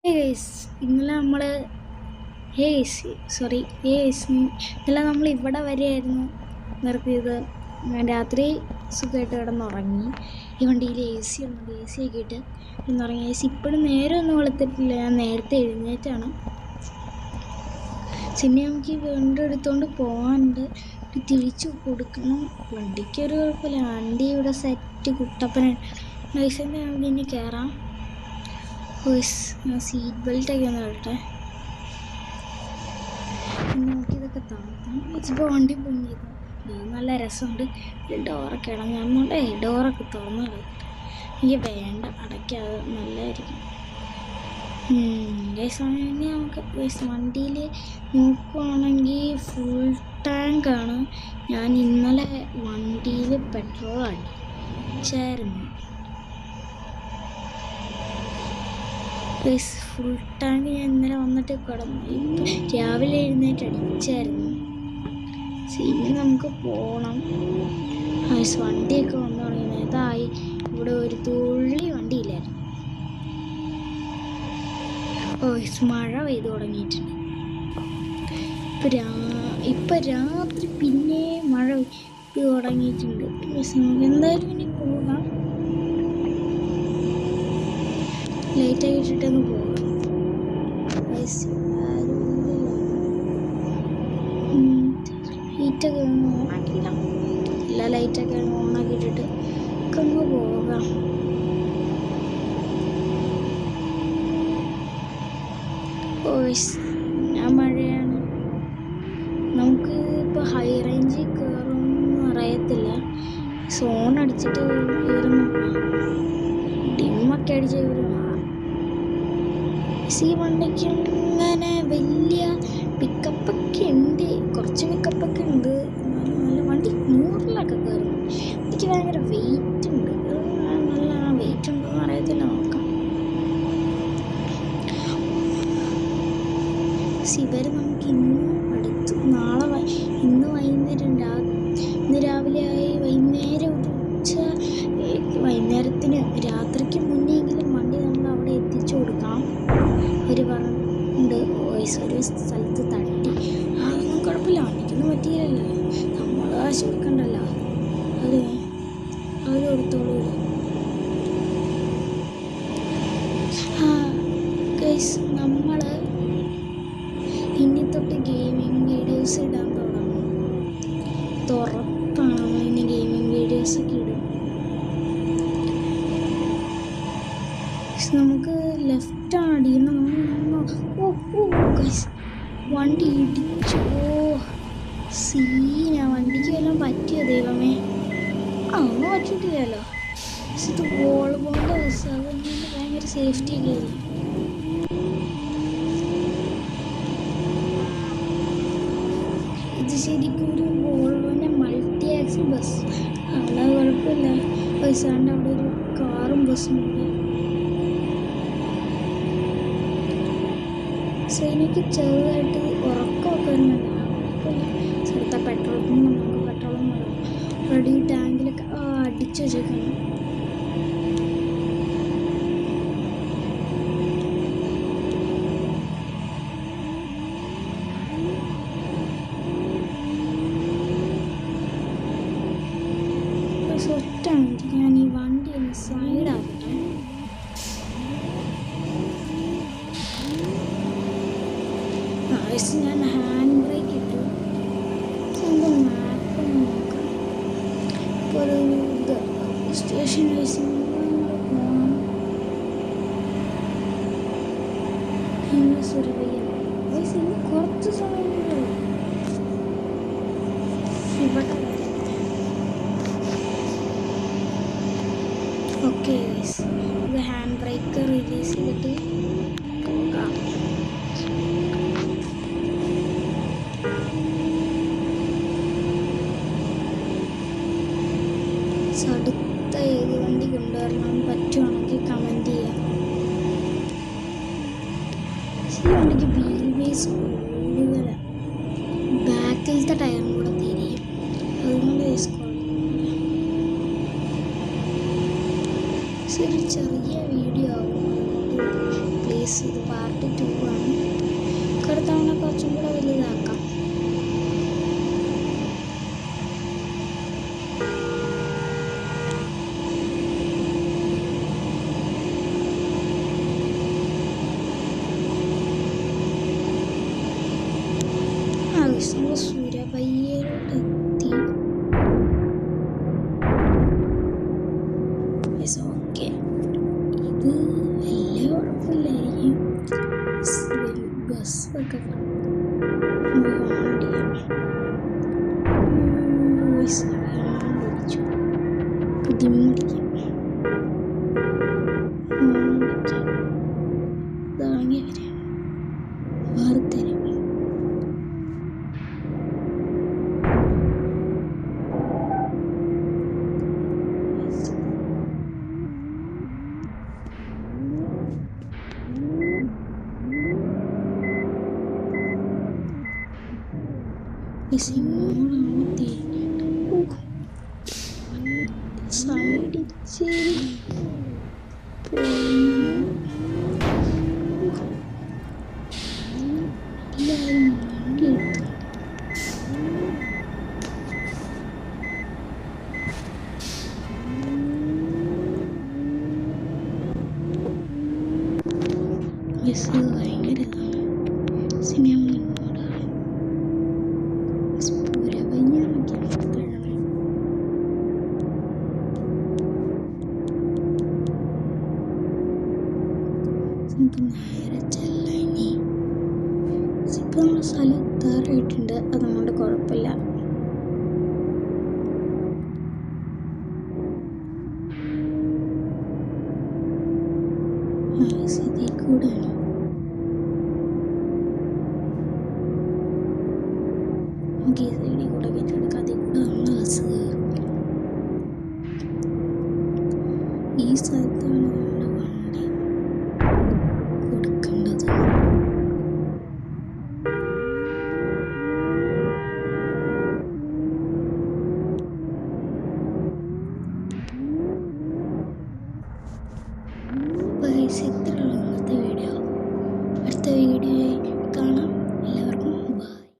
Guys ഇന്നലെ നമ്മൾ ഇന്നലെ നമ്മൾ ഇവിടെ വരെയായിരുന്നു നിർത്തിയത്. ഞാൻ രാത്രി സുഖമായിട്ട് കിടന്നുറങ്ങി. ഈ വണ്ടിയിൽ ഉണ്ട്, AC ഒക്കെ ഇട്ട് കിടന്നുറങ്ങി. ഇപ്പോഴും നേരെ ഒന്നും വെളുത്തിട്ടില്ല, ഞാൻ നേരത്തെ എഴുന്നേറ്റാണ്. പിന്നെ നമുക്ക് ഈ വണ്ടി എടുത്തുകൊണ്ട് പോകാനുണ്ട്, തിരിച്ചു കൊടുക്കണം. വണ്ടിക്കൊരു കുഴപ്പമില്ല, വണ്ടി ഇവിടെ സെറ്റ് കുട്ടപ്പനാണ്. ലൈസൻസ് നമുക്ക് ഇനി കയറാം. സീറ്റ് ബെൽറ്റൊക്കെ ഒന്ന് ഇടട്ടെ. നമുക്കിതൊക്കെ താഴ്ത്താം. ഇപ്പോൾ വണ്ടി പൊങ്ങിയത് നല്ല രസമുണ്ട്. ഡോറൊക്കെ ഇടങ്ങുന്നുണ്ടേ, ഡോറൊക്കെ തുറന്നു കിടക്കട്ടെ. എനിക്ക് വേണ്ട, അടയ്ക്കാതെ നല്ലതായിരിക്കും. ഇനി നമുക്ക് വണ്ടിയിൽ നോക്കുവാണെങ്കിൽ ഫുൾ ടാങ്കാണ്. ഞാൻ ഇന്നലെ വണ്ടിയിൽ പെട്രോൾ അടിച്ചായിരുന്നു. ഫുൾ ടാങ്ക് ഞാൻ ഇന്നലെ വന്നിട്ട് കിടന്നു. ഇപ്പം രാവിലെ എഴുന്നേറ്റ് അടിച്ചായിരുന്നു. ഇനി നമുക്ക് പോകണം. വണ്ടിയൊക്കെ വന്നു തുടങ്ങി. ഇതായി ഇവിടെ ഒരു തുള്ളി വണ്ടിയില്ലായിരുന്നു. മഴ പെയ്തു തുടങ്ങിയിട്ടുണ്ട്. ഇപ്പം രാത്രി പിന്നെ മഴ പെയ്തു തുടങ്ങിയിട്ടുണ്ട്. നമുക്ക് എന്തായാലും ഇനി പോകാം. ലൈറ്റൊക്കെ ഇട്ടിട്ടൊന്ന് പോകാം. ലൈറ്റൊക്കെ ഒന്ന് ഓണാക്കില്ല, എല്ലാ ലൈറ്റൊക്കെ ഓണാക്കി ഇട്ടിട്ട് ഒന്ന് പോകാം. മഴയാണ്. നമുക്ക് ഇപ്പോൾ ഹൈ റേഞ്ചിൽ കയറുമെന്നൊന്നും അറിയത്തില്ല. സോൺ അടിച്ചിട്ട് കയറുന്നു, ഡിമ്മൊക്കെ അടിച്ച് കയറും. ഈ വണ്ടിക്ക് അങ്ങനെ വലിയ പിക്കപ്പൊക്കെ ഉണ്ട്, കുറച്ച് പിക്കപ്പൊക്കെ ഉണ്ട്. എന്നാലും നല്ല വണ്ടി 100-ലൊക്കെ കയറും. എനിക്ക് ഭയങ്കര വെയിറ്റ് ഉണ്ട്. നല്ല വെയിറ്റ് ഉണ്ടോയെന്ന് അറിയത്തില്ല, നോക്കാം. ഇവർ നമുക്ക് ഇന്ന് വൈകുന്നേരം ഇന്ന് രാവിലെ ആയി, വൈകുന്നേരം വൈകുന്നേരത്തിന് രാത്രിക്ക് മുന്നെങ്കിലും വണ്ടി നമ്മൾ അവിടെ എത്തിച്ചു കൊടുക്കാം. അവർ പറഞ്ഞിട്ടുണ്ട്. ഒരു സ്ഥലത്ത് തട്ടി, അതൊന്നും കുഴപ്പമില്ല, വണ്ടിക്കൊന്നും പറ്റിയില്ലല്ലോ, നമ്മൾ കാശ് കൊടുക്കണ്ടല്ലോ, അവർ കൊടുത്തോളൂ. നമ്മൾ ഇനി തൊട്ട് ഗെയിമിങ് വീഡിയോസ് ഇടാൻ തുടങ്ങും. ഉറപ്പാണ്, നമ്മൾ ഇനി ഗെയിമിങ് വീഡിയോസൊക്കെ ഇടും. നമുക്ക് ലെഫ്റ്റാണ് അടിക്കുന്നത്. വണ്ടി ഇടിച്ചു. വണ്ടിക്ക് വല്ലതും പറ്റിയോ ദൈവമേ? ഒന്നും പറ്റിയിട്ടില്ലല്ലോ. ഇത് വോൾവോൻ്റെ അതുകൊണ്ട് ഭയങ്കര സേഫ്റ്റി ഒക്കെ ആയിരുന്നു. ഇത് ശരിക്കും ഒരു വോൾവോൻ്റെ മൾട്ടി ആക്സിൽ ബസ്, അവിടെ കുഴപ്പമില്ല. പൈസാണ്ട് അവിടെ ഒരു കാറും ബസ്സും ഉണ്ട്. എനിക്ക് ചെറുതായിട്ട് ഉറക്കമൊക്കെ വരുന്നുണ്ട്. ചെറുത്ത പെട്രോളും റെഡി ടാങ്കിലൊക്കെ അടിച്ചു വെച്ചേക്കണം. ഒറ്റ ഞാൻ ഈ വണ്ടി ഒന്ന് സൈഡാക്കട്ടെ. ഞാൻ ഹാൻഡ് ബ്രേക്ക് ഇട്ടു. സ്വന്തം മാപ്പ് നോക്കാം. ഇപ്പോൾ ഒരു സ്റ്റേഷൻ പോകണം. ഇന്ന് കുറച്ച് സമയം ഇവിടെ. ഓക്കെ, ഇത് ഹാൻഡ് ബ്രേക്ക് റിലീസ് ചെയ്തിട്ട് പോകാം. അടുത്ത ഏത് വണ്ടി കൊണ്ടുവരണം പറ്റുവാണെങ്കിൽ കമൻറ്റ് ചെയ്യാം. ഈ വണ്ടിക്ക് വീൽ ബേസ് കൂടുതലാണ്, ബാക്കിലത്തെ ടയറും കൂടെ തിരിയും, അതുകൊണ്ട് ഒരു ചെറിയ വീഡിയോ ആവും. അതുകൊണ്ട് പ്ലീസ് ഇത് 32 ആണ്. അടുത്തവണ കുറച്ചും കൂടെ വലുതാക്കാം. നമ്മൾ സൂര്യപയ്യയിലോട്ട് എത്തി. ഓക്കെ, ഇത് വലിയ കുഴപ്പമില്ലായിരിക്കും. ബസ്സൊക്കെ ബുദ്ധിമുട്ടിക്കാം. ഇതാണെങ്കിൽ വാർത്തരും. സൈഡിച്ച് എല്ലാവരും വണ്ടി എടുത്തു. ബസ് ഭയങ്കര ഇതാണ്. സിനിമ നമുക്ക് നേരെ ചെല്ലാനി. ഇപ്പം നമ്മൾ സ്ഥലം എത്താറായിട്ടുണ്ട്. അതുകൊണ്ട് കുഴപ്പമില്ല. ഇതിൽ കൂടെയാണ്. നമുക്ക് ഈ സൈഡിൽ കൂടെ കയറ്റിയെടുക്കാം. അതിൽ കൂടെ നമ്മൾ ബസ് കയറും. ഈ സ്ഥലത്താണ് നമ്മുടെ വണ്ടി കൊടുക്കേണ്ടത്. ഇത്ര